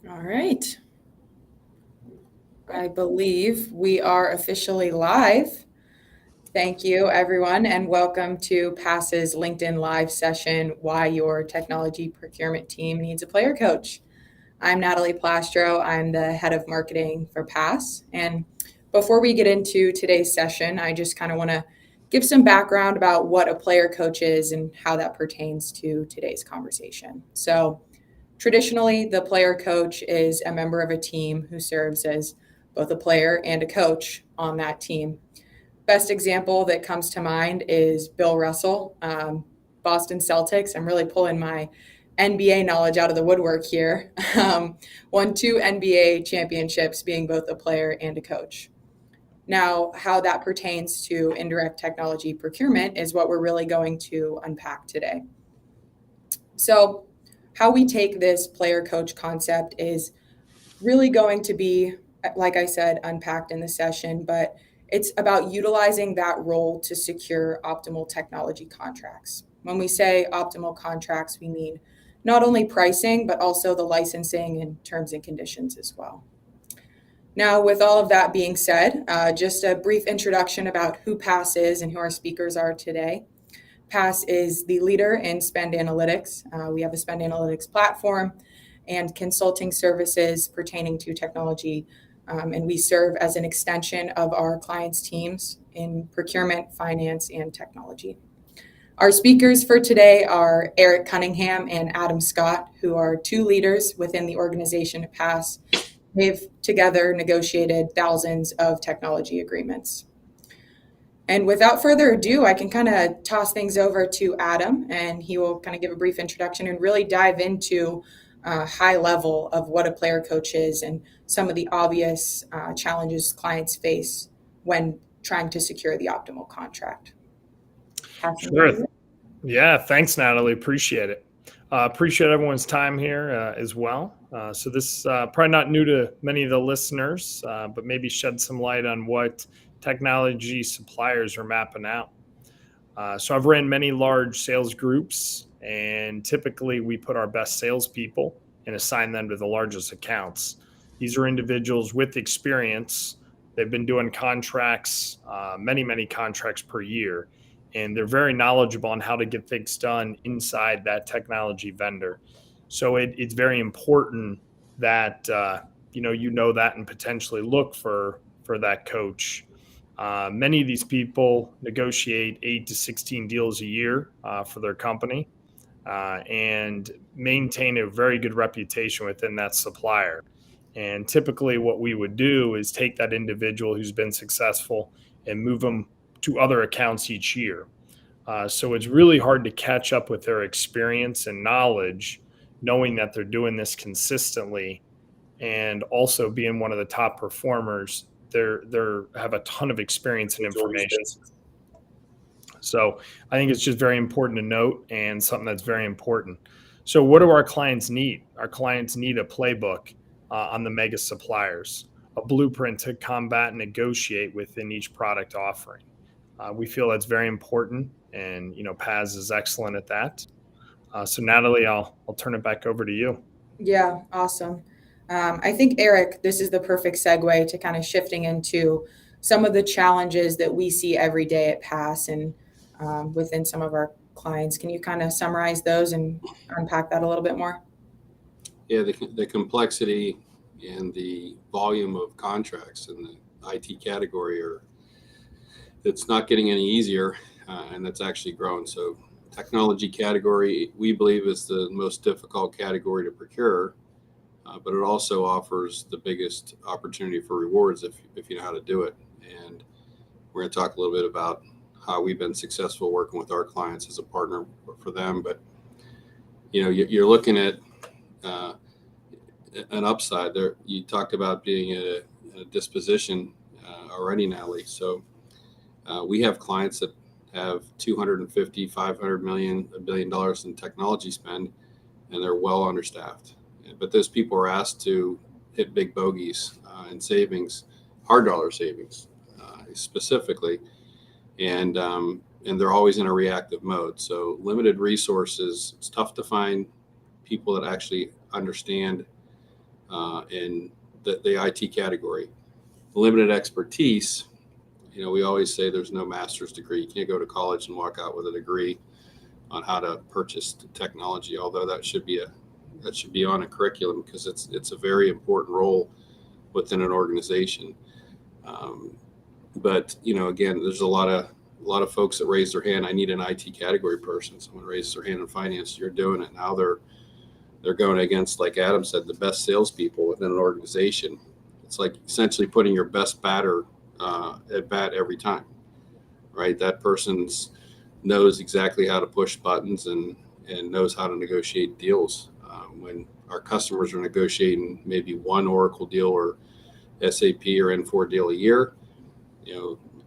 All right. I believe we are officially live. Thank you, everyone, and welcome to PAAS's LinkedIn Live session, Why Your Technology Procurement Team Needs a Player Coach. I'm Natalie Plastro. I'm the head of marketing for PAAS. And before we get into today's session, I just kind of want to give some background about what a player coach is and how that pertains to today's conversation. So, traditionally, the player coach is a member of a team who serves as both a player and a coach on that team. Best example that comes to mind is Bill Russell, Boston Celtics. I'm really pulling my NBA knowledge out of the woodwork here. Won 2 NBA championships, being both a player and a coach. Now, how that pertains to indirect technology procurement is what we're really going to unpack today. So, how we take this player coach concept is really going to be, like I said, unpacked in the session, but it's about utilizing that role to secure optimal technology contracts. When we say optimal contracts, we mean not only pricing, but also the licensing and terms and conditions as well. Now, with all of that being said, just a brief introduction about who PAAS is and who our speakers are today. PAAS is the leader in spend analytics. We have a spend analytics platform and consulting services pertaining to technology. And we serve as an extension of our clients' teams in procurement, finance, and technology. Our speakers for today are Eric Cunningham and Adam Scott, who are 2 leaders within the organization at PAAS. They've together negotiated thousands of technology agreements. And without further ado, I can kind of toss things over to Adam, and he will kind of give a brief introduction and really dive into high level of what a player coach is and some of the obvious challenges clients face when trying to secure the optimal contract. Sure. Yeah, thanks, Natalie. Appreciate it. Appreciate everyone's time here as well. So this probably not new to many of the listeners, but maybe shed some light on what technology suppliers are mapping out. So I've ran many large sales groups, and typically we put our best salespeople and assign them to the largest accounts. These are individuals with experience. They've been doing contracts, many contracts per year, and they're very knowledgeable on how to get things done inside that technology vendor. So it's very important that you know that and potentially look for that coach. Many of these people negotiate 8 to 16 deals a year for their company and maintain a very good reputation within that supplier. And typically what we would do is take that individual who's been successful and move them to other accounts each year. So it's really hard to catch up with their experience and knowledge, knowing that they're doing this consistently and also being one of the top performers. They have a ton of experience and information. So I think it's just very important to note and something that's very important. So what do our clients need? Our clients need a playbook on the mega suppliers, a blueprint to combat and negotiate within each product offering. We feel that's very important, and PAAS is excellent at that. So Natalie, I'll turn it back over to you. Yeah, awesome. I think, Eric, this is the perfect segue to kind of shifting into some of the challenges that we see every day at PAAS and within some of our clients. Can you kind of summarize those and unpack that a little bit more? Yeah, the complexity and the volume of contracts in the IT category it's not getting any easier, and that's actually grown. So technology category, we believe, is the most difficult category to procure, but it also offers the biggest opportunity for rewards if you know how to do it. And we're going to talk a little bit about how we've been successful working with our clients as a partner for them. But you're looking at an upside there. You talked about being at a disposition already, Natalie. So we have clients that have 250, 500 million, $1 billion in technology spend, and they're well understaffed. But those people are asked to hit big bogeys and savings, hard dollar savings specifically, and they're always in a reactive mode. So limited resources. It's tough to find people that actually understand in the IT category. Limited expertise, we always say there's no master's degree. You can't go to college and walk out with a degree on how to purchase technology, although that should be on a curriculum, because it's a very important role within an organization. But again, there's a lot of folks that raise their hand. I need an IT category person. Someone raises their hand in finance. You're doing it now. They're going against, like Adam said, the best salespeople within an organization. It's like essentially putting your best batter at bat every time, right? That person's knows exactly how to push buttons and knows how to negotiate deals. When our customers are negotiating maybe one Oracle deal or SAP or N4 deal a year,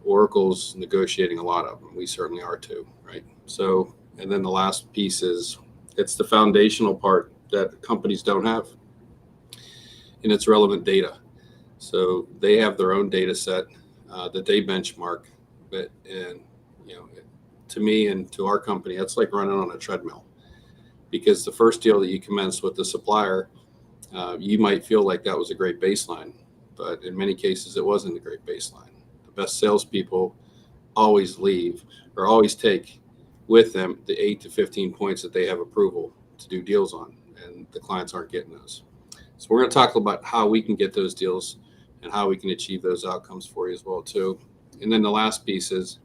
Oracle's negotiating a lot of them. We certainly are too, right? So, and then the last piece is, it's the foundational part that companies don't have, and it's relevant data. So they have their own data set that they benchmark, and to me and to our company, that's like running on a treadmill, because the first deal that you commence with the supplier, you might feel like that was a great baseline, but in many cases it wasn't a great baseline. The best salespeople always leave or always take with them the 8 to 15 points that they have approval to do deals on, and the clients aren't getting those. So we're going to talk about how we can get those deals and how we can achieve those outcomes for you as well too. And then the last piece is,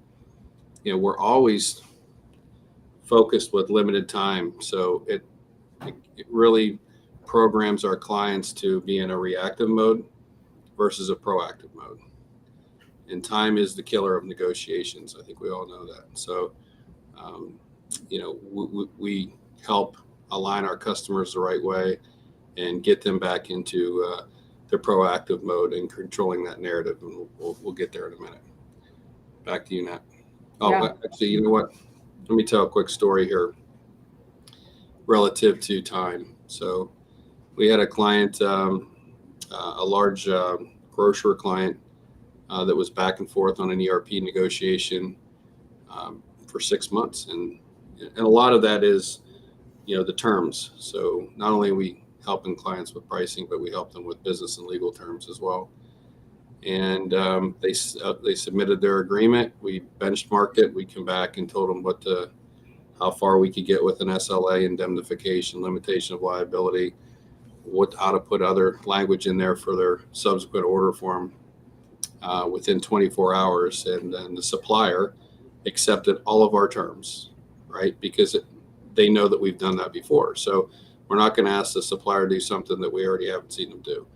we're always focused with limited time. So it really programs our clients to be in a reactive mode versus a proactive mode. And time is the killer of negotiations. I think we all know that. So, we help align our customers the right way and get them back into their proactive mode and controlling that narrative. And we'll get there in a minute. Back to you, Nat. Oh, yeah. Actually, you know what? Let me tell a quick story here relative to time. So we had a client, a large grocer client that was back and forth on an ERP negotiation for 6 months. And a lot of that is, the terms. So not only are we helping clients with pricing, but we help them with business and legal terms as well. And they submitted their agreement. We benchmarked it. We come back and told them how far we could get with an SLA, indemnification, limitation of liability, how to put other language in there for their subsequent order form within 24 hours. And then the supplier accepted all of our terms, right? Because they know that we've done that before. So we're not going to ask the supplier to do something that we already haven't seen them do.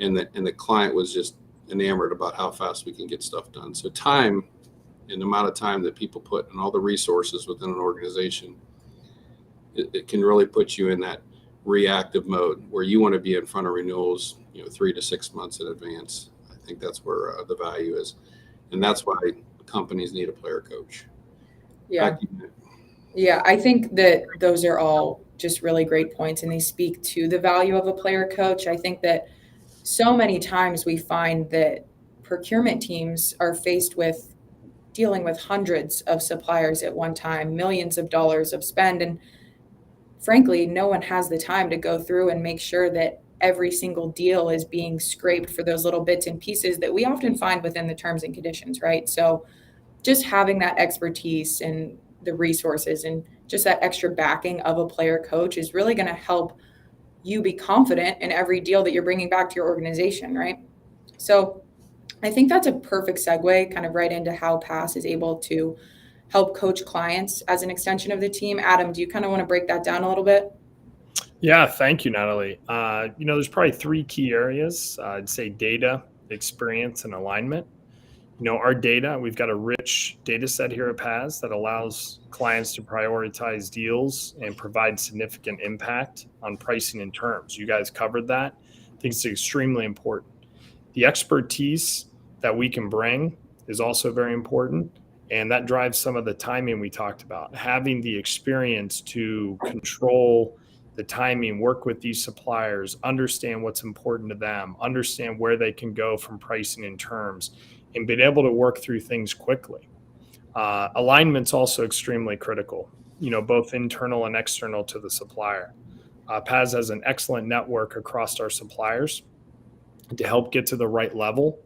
And the client was just enamored about how fast we can get stuff done. So time and the amount of time that people put and all the resources within an organization, it can really put you in that reactive mode where you want to be in front of renewals, 3 to 6 months in advance. I think that's where the value is. And that's why companies need a player coach. Yeah. Yeah. I think that those are all just really great points, and they speak to the value of a player coach. I think that so many times we find that procurement teams are faced with dealing with hundreds of suppliers at one time, millions of dollars of spend. And frankly, no one has the time to go through and make sure that every single deal is being scraped for those little bits and pieces that we often find within the terms and conditions, right? So just having that expertise and the resources and just that extra backing of a player coach is really going to help you be confident in every deal that you're bringing back to your organization, right? So I think that's a perfect segue kind of right into how PAAS is able to help coach clients as an extension of the team. Adam, do you kind of want to break that down a little bit? Yeah, thank you, Natalie. There's probably 3 key areas. I'd say data, experience, and alignment. Our data, we've got a rich data set here at PAAS that allows clients to prioritize deals and provide significant impact on pricing and terms. You guys covered that. I think it's extremely important. The expertise that we can bring is also very important, and that drives some of the timing we talked about. Having the experience to control the timing, work with these suppliers, understand what's important to them, understand where they can go from pricing and terms, and being able to work through things quickly. Alignment's also extremely critical, both internal and external to the supplier. PAAS has an excellent network across our suppliers to help get to the right level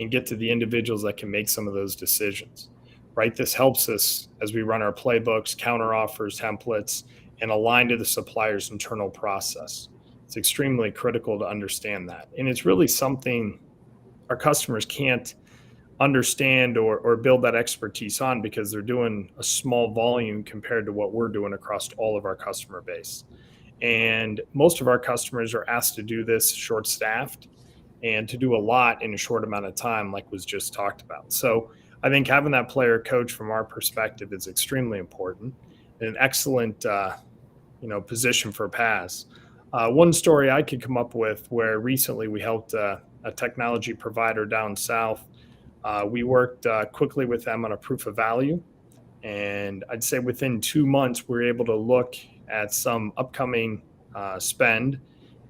and get to the individuals that can make some of those decisions, right? This helps us as we run our playbooks, counter offers, templates, and align to the supplier's internal process. It's extremely critical to understand that. And it's really something our customers can't understand or build that expertise on because they're doing a small volume compared to what we're doing across all of our customer base. And most of our customers are asked to do this short-staffed and to do a lot in a short amount of time, like was just talked about. So I think having that player coach from our perspective is extremely important and an excellent position for PAAS. One story I could come up with where recently we helped a technology provider down south. We worked quickly with them on a proof of value. And I'd say within 2 months, we were able to look at some upcoming spend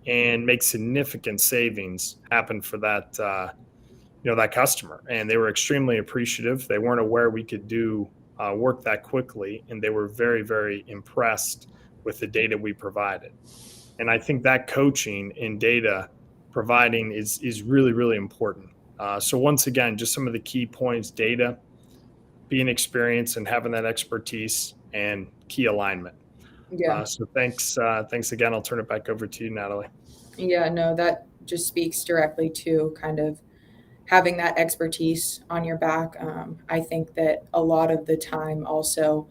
and make significant savings happen for that, that customer. And they were extremely appreciative. They weren't aware we could do work that quickly. And they were very, very impressed with the data we provided. And I think that coaching in data providing is really, really important. So once again, just some of the key points: data, being experienced and having that expertise, and key alignment. Yeah. So thanks again. I'll turn it back over to you, Natalie. Yeah, no, that just speaks directly to kind of having that expertise on your back. I think that a lot of the time also,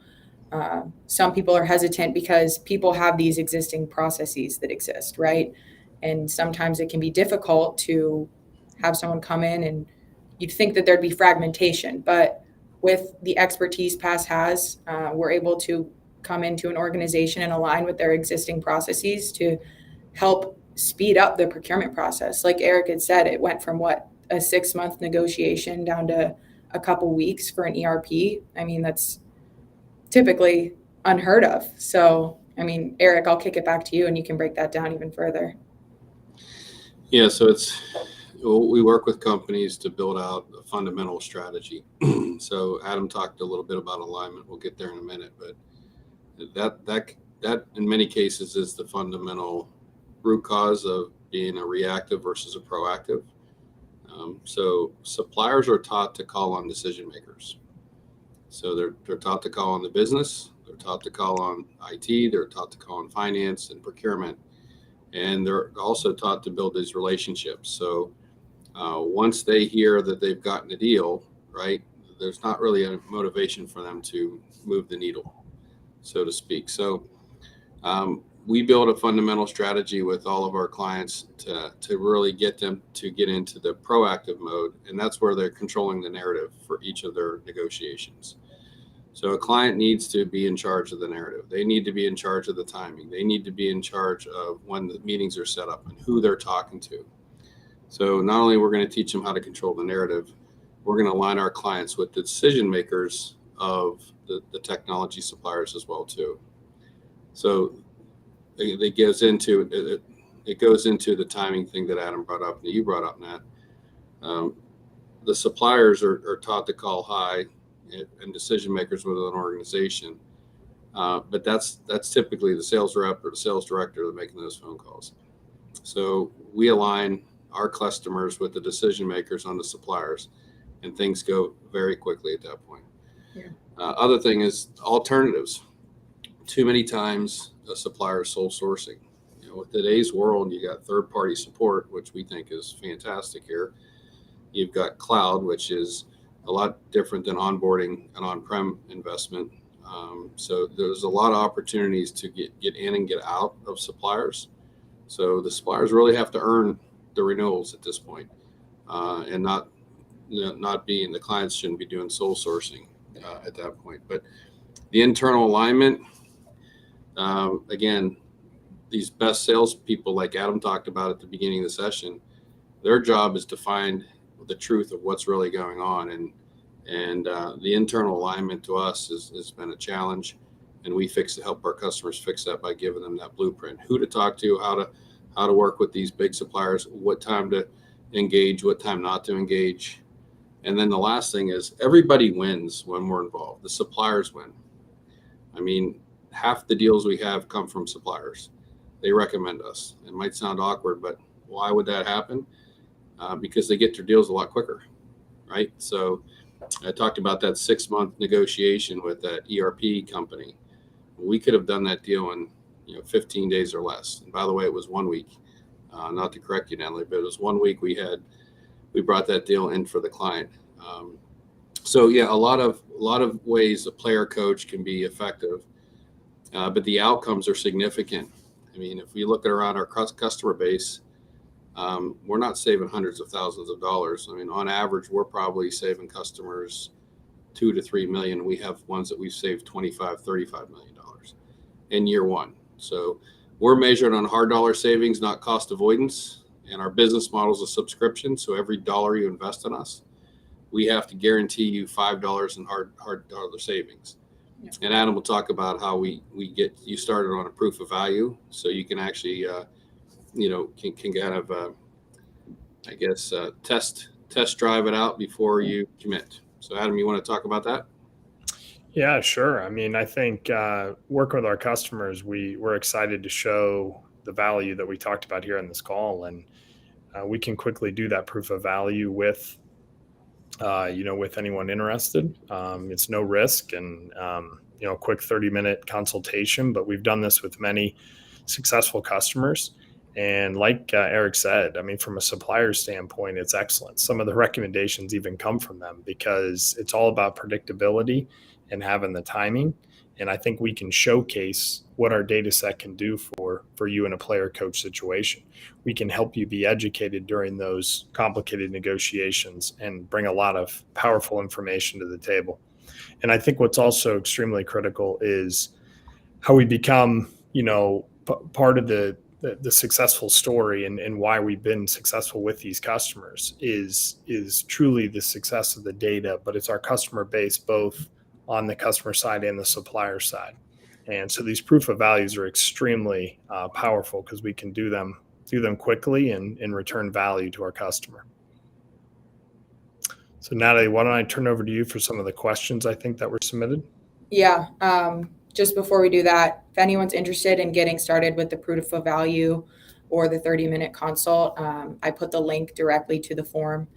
some people are hesitant because people have these existing processes that exist, right? And sometimes it can be difficult to have someone come in, and you'd think that there'd be fragmentation, but with the expertise PAAS has, we're able to come into an organization and align with their existing processes to help speed up the procurement process. Like Eric had said, it went from a 6-month negotiation down to a couple weeks for an ERP. I mean, that's typically unheard of. So, I mean, Eric, I'll kick it back to you and you can break that down even further. Yeah, so we work with companies to build out a fundamental strategy. So Adam talked a little bit about alignment. We'll get there in a minute, but that in many cases is the fundamental root cause of being a reactive versus a proactive. So suppliers are taught to call on decision makers. So they're taught to call on the business, they're taught to call on IT, they're taught to call on finance and procurement, and they're also taught to build these relationships. So once they hear that they've gotten a deal, right, there's not really a motivation for them to move the needle, so to speak. So we build a fundamental strategy with all of our clients to really get them to get into the proactive mode. And that's where they're controlling the narrative for each of their negotiations. So a client needs to be in charge of the narrative. They need to be in charge of the timing. They need to be in charge of when the meetings are set up and who they're talking to. So not only we're going to teach them how to control the narrative, we're going to align our clients with the decision makers of the technology suppliers as well too. So it goes into the timing thing that Adam brought up and that you brought up, Nat. The suppliers are taught to call high and decision makers within an organization, but that's typically the sales rep or the sales director that making those phone calls. So we align our customers with the decision makers on the suppliers, and things go very quickly at that point. Yeah. Other thing is alternatives. Too many times a supplier is sole sourcing. With today's world, you got third-party support, which we think is fantastic here. You've got cloud, which is a lot different than onboarding an on-prem investment. So there's a lot of opportunities to get in and get out of suppliers. So the suppliers really have to earn the renewals at this point, and not being, the clients shouldn't be doing sole sourcing at that point. But the internal alignment, again, these best salespeople, like Adam talked about at the beginning of the session, their job is to find the truth of what's really going on, and the internal alignment to us has been a challenge, and we help our customers fix that by giving them that blueprint: who to talk to, how to work with these big suppliers, what time to engage, what time not to engage. And then the last thing is everybody wins when we're involved. The suppliers win. I mean, half the deals we have come from suppliers. they recommend us. It might sound awkward, but why would that happen? Because they get their deals a lot quicker, right? So I talked about that 6-month negotiation with that ERP company. We could have done that deal in 15 days or less. And by the way, it was 1 week. Not to correct you, Natalie, but it was 1 week we brought that deal in for the client. So yeah, a lot of ways a PlayerCoach can be effective, but the outcomes are significant. I mean, if we look around our customer base, we're not saving hundreds of thousands of dollars. I mean, on average, we're probably saving customers $2 to $3 million. We have ones that we've saved $25-35 million in year one. So we're measured on hard dollar savings, not cost avoidance. And our business model is a subscription. So every dollar you invest in us, we have to guarantee you $5 in hard dollar savings. Yeah. And Adam will talk about how we get you started on a proof of value, so you can actually can kind of test drive it out before you commit. So Adam, you want to talk about that? Yeah, sure. I mean, I think working with our customers, we're excited to show the value that we talked about here on this call, and we can quickly do that proof of value with anyone interested. It's no risk and a quick 30-minute consultation, but we've done this with many successful customers. And like Eric said, I mean, from a supplier standpoint, it's excellent. Some of the recommendations even come from them because it's all about predictability and having the timing. And I think we can showcase what our data set can do for you in a PlayerCoach situation. We can help you be educated during those complicated negotiations and bring a lot of powerful information to the table. And I think what's also extremely critical is how we become, part of the successful story and why we've been successful with these customers is truly the success of the data, but it's our customer base, both on the customer side and the supplier side. And so these proof of values are extremely powerful because we can do them quickly and return value to our customer. So Natalie, why don't I turn over to you for some of the questions I think that were submitted? Yeah. Just before we do that, if anyone's interested in getting started with the proof of value or the 30-minute consult, I put the link directly to the form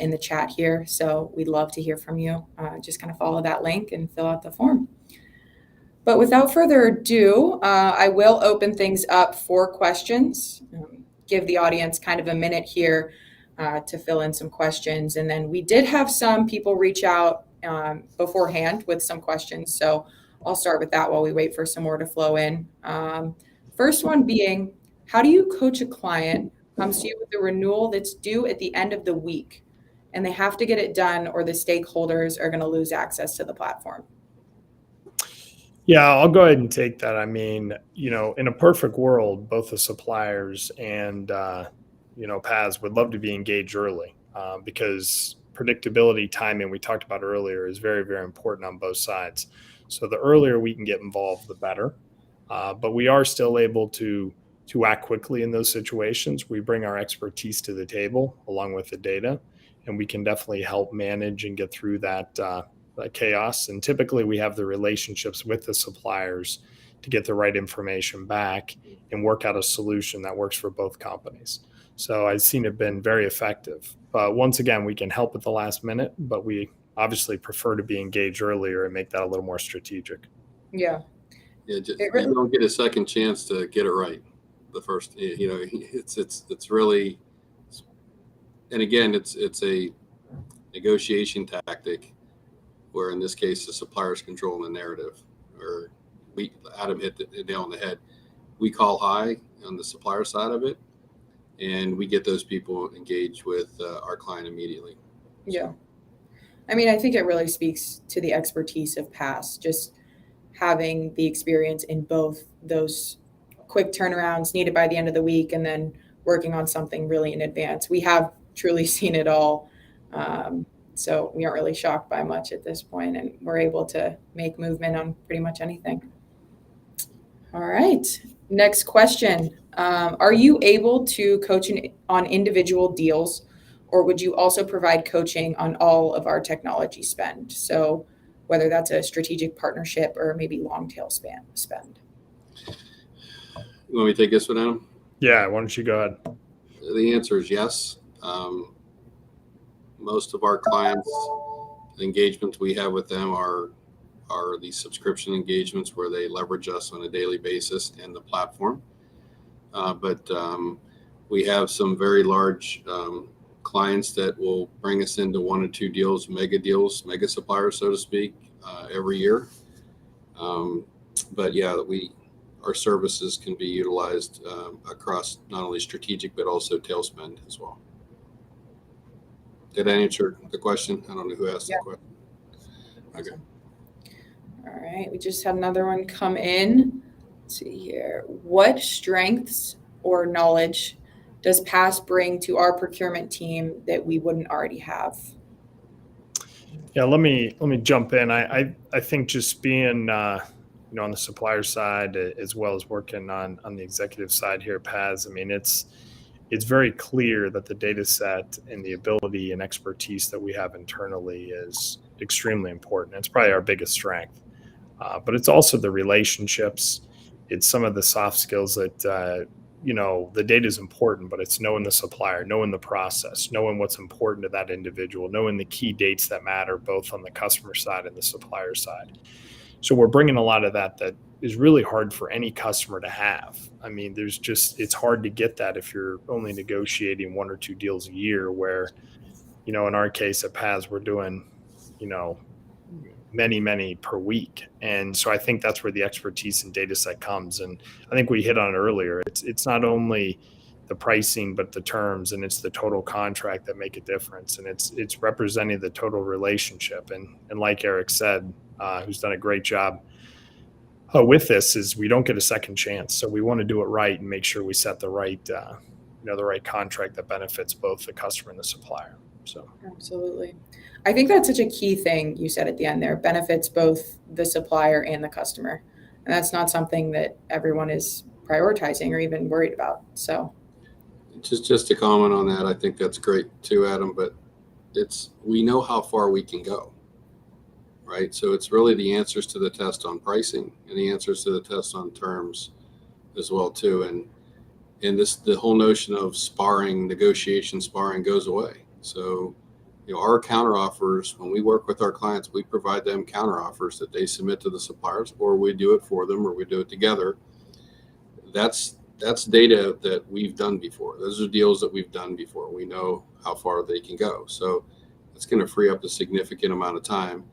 in the chat here. So we'd love to hear from you. Just kind of follow that link and fill out the form. But without further ado, I will open things up for questions. Give the audience kind of a minute here to fill in some questions. And then we did have some people reach out beforehand with some questions. So I'll start with that while we wait for some more to flow in. First one being, how do you coach a client who comes to you with a renewal that's due at the end of the week and they have to get it done or the stakeholders are going to lose access to the platform? Yeah, I'll go ahead and take that. I mean, in a perfect world, both the suppliers and, PAAS would love to be engaged early because predictability, timing, we talked about earlier, is very, very important on both sides. So the earlier we can get involved, the better. But we are still able to act quickly in those situations. We bring our expertise to the table along with the data, and we can definitely help manage and get through that chaos. And typically we have the relationships with the suppliers to get the right information back and work out a solution that works for both companies. So I've seen it been very effective. But once again, we can help at the last minute, but we obviously prefer to be engaged earlier and make that a little more strategic. Yeah. Yeah, you don't get a second chance to get it right. The first, it's really, and again, it's a negotiation tactic where in this case the supplier's controlling the narrative. Or Adam hit the nail on the head. We call high on the supplier side of it, and we get those people engaged with our client immediately. Yeah. I mean, I think it really speaks to the expertise of PAAS, just having the experience in both those quick turnarounds needed by the end of the week and then working on something really in advance. We have truly seen it all. So we aren't really shocked by much at this point, and we're able to make movement on pretty much anything. All right. Next question. Are you able to coach on individual deals, or would you also provide coaching on all of our technology spend? So whether that's a strategic partnership or maybe long tail spend. You want me to take this one, Adam? Yeah, why don't you go ahead? The answer is yes. Most of our clients, the engagements we have with them are the subscription engagements where they leverage us on a daily basis and the platform. But we have some very large clients that will bring us into 1 or 2 deals, mega suppliers, so to speak, every year. But yeah, our services can be utilized across not only strategic but also tail spend as well. Did I answer the question? I don't know who asked the question. Okay. All right, we just had another one come in. Let's see here. What strengths or knowledge does PAAS bring to our procurement team that we wouldn't already have? Yeah, let me jump in. I think just being on the supplier side as well as working on the executive side here at PAAS, I mean it's very clear that the data set and the ability and expertise that we have internally is extremely important. It's probably our biggest strength, but it's also the relationships. It's some of the soft skills that the data is important, but it's knowing the supplier, knowing the process, knowing what's important to that individual, knowing the key dates that matter both on the customer side and the supplier side. So we're bringing a lot of that is really hard for any customer to have. I mean, it's hard to get that if you're only negotiating 1 or 2 deals a year, where, in our case at PAAS, we're doing, many per week. And so I think that's where the expertise and data set comes. And I think we hit on it earlier. It's not only the pricing, but the terms, and it's the total contract that make a difference. And it's representing the total relationship. And like Eric said, who's done a great job with this, is we don't get a second chance. So we want to do it right and make sure we set the right, the right contract that benefits both the customer and the supplier. So absolutely. I think that's such a key thing you said at the end there, benefits both the supplier and the customer. And that's not something that everyone is prioritizing or even worried about. So just to comment on that, I think that's great too, Adam, but we know how far we can go, right? So it's really the answers to the test on pricing and the answers to the test on terms as well too. And the whole notion of negotiation sparring goes away. So, our counteroffers, when we work with our clients, we provide them counteroffers that they submit to the suppliers, or we do it for them, or we do it together. That's data that we've done before. Those are deals that we've done before. We know how far they can go. So it's going to free up a significant amount of time,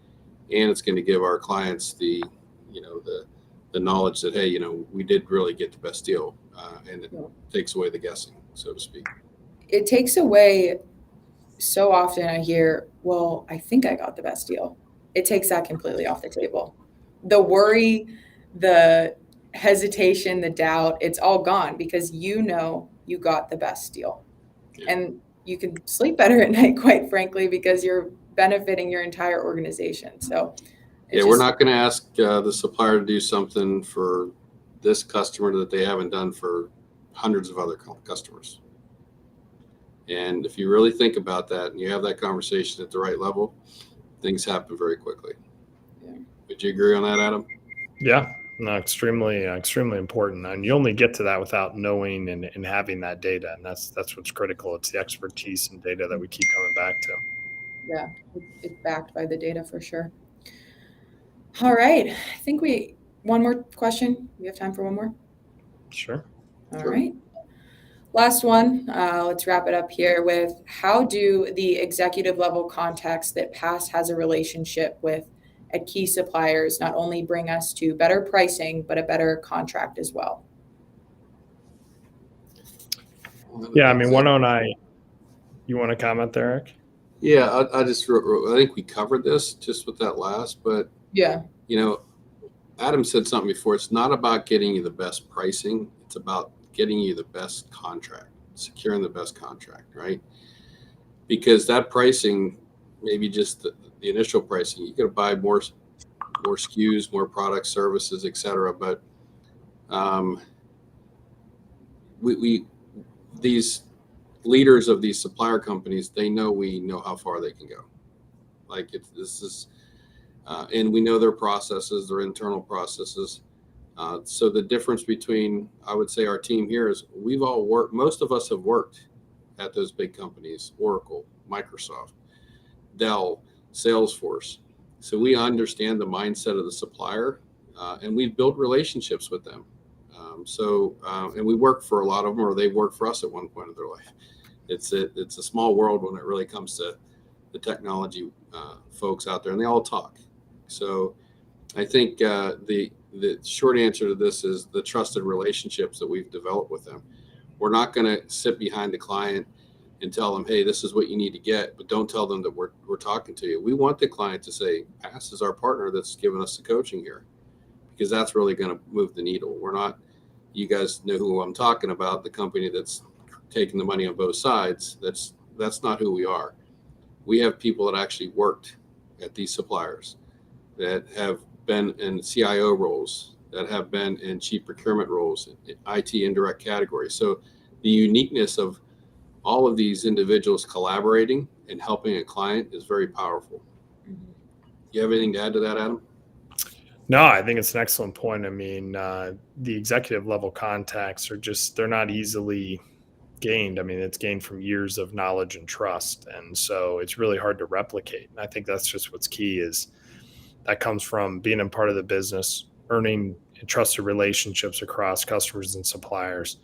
and it's going to give our clients the knowledge that, hey, we did really get the best deal, and it takes away the guessing, so to speak. It takes away. So often I hear, well, I think I got the best deal. It takes that completely off the table. The worry, the hesitation, the doubt, it's all gone because you got the best deal. Yeah. And you can sleep better at night, quite frankly, because you're benefiting your entire organization. So we're not going to ask the supplier to do something for this customer that they haven't done for hundreds of other customers. And if you really think about that and you have that conversation at the right level, things happen very quickly. Yeah. Would you agree on that, Adam? Yeah, no, extremely important. And you only get to that without knowing and having that data. And that's what's critical. It's the expertise and data that we keep coming back to. Yeah, it's backed by the data for sure. All right. I think one more question. We have time for one more? Sure. All right. Last one, let's wrap it up here with, how do the executive level contacts that PAAS has a relationship with at key suppliers not only bring us to better pricing, but a better contract as well? Yeah, I mean, you want to comment there, Eric? Yeah, I think we covered this just with that last, but yeah, Adam said something before. It's not about getting you the best pricing. It's about getting you the best contract, securing the best contract, right? Because that pricing, maybe just the initial pricing, you got to buy more SKUs, more products, services, etc. But these leaders of these supplier companies, we know how far they can go. And we know their processes, their internal processes. So the difference between, I would say, our team here is we've all worked, most of us have worked at those big companies, Oracle, Microsoft, Dell, Salesforce. So we understand the mindset of the supplier, and we've built relationships with them. And we work for a lot of them, or they work for us at one point of their life. It's a small world when it really comes to the technology folks out there, and they all talk. So I think the short answer to this is the trusted relationships that we've developed with them. We're not going to sit behind the client and tell them, hey, this is what you need to get, but don't tell them that we're talking to you. We want the client to say, PAAS is our partner that's giving us the coaching here, because that's really going to move the needle. We're not, you guys know who I'm talking about, the company that's taking the money on both sides. That's not who we are. We have people that actually worked at these suppliers, that have been in CIO roles, that have been in chief procurement roles, in IT indirect categories. So the uniqueness of all of these individuals collaborating and helping a client is very powerful. You have anything to add to that, Adam? No, I think it's an excellent point. I mean, the executive level contacts are they're not easily gained. I mean, it's gained from years of knowledge and trust. And so it's really hard to replicate. And I think that's just what's key, is that comes from being a part of the business, earning trusted relationships across customers and suppliers.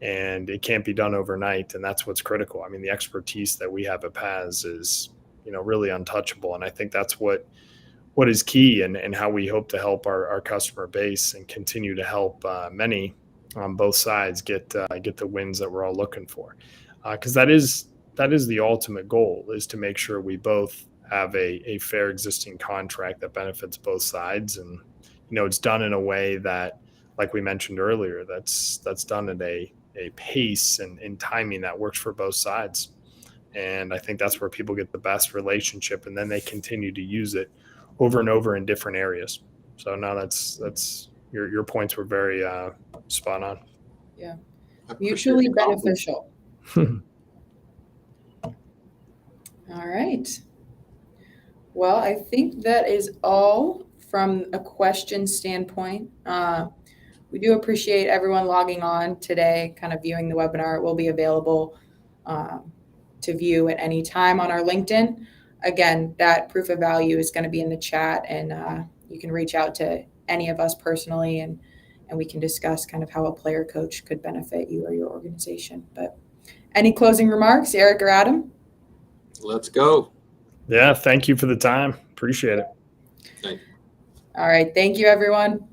And it can't be done overnight. And that's what's critical. I mean, the expertise that we have at PAAS is, really untouchable. And I think that's what is key, and how we hope to help our customer base and continue to help many on both sides get the wins that we're all looking for. Because that is the ultimate goal, is to make sure we both have a fair existing contract that benefits both sides. And, it's done in a way that, like we mentioned earlier, that's done at a pace and timing that works for both sides. And I think that's where people get the best relationship, and then they continue to use it over and over in different areas. So no, that's your points were very spot on. Yeah. Mutually beneficial. All right. Well, I think that is all from a question standpoint. We do appreciate everyone logging on today, kind of viewing the webinar. It will be available to view at any time on our LinkedIn. Again, that proof of value is going to be in the chat, and you can reach out to any of us personally, and we can discuss kind of how a player coach could benefit you or your organization. But any closing remarks, Eric or Adam? Let's go. Yeah, thank you for the time. Appreciate it. Thank you. All right. Thank you, everyone.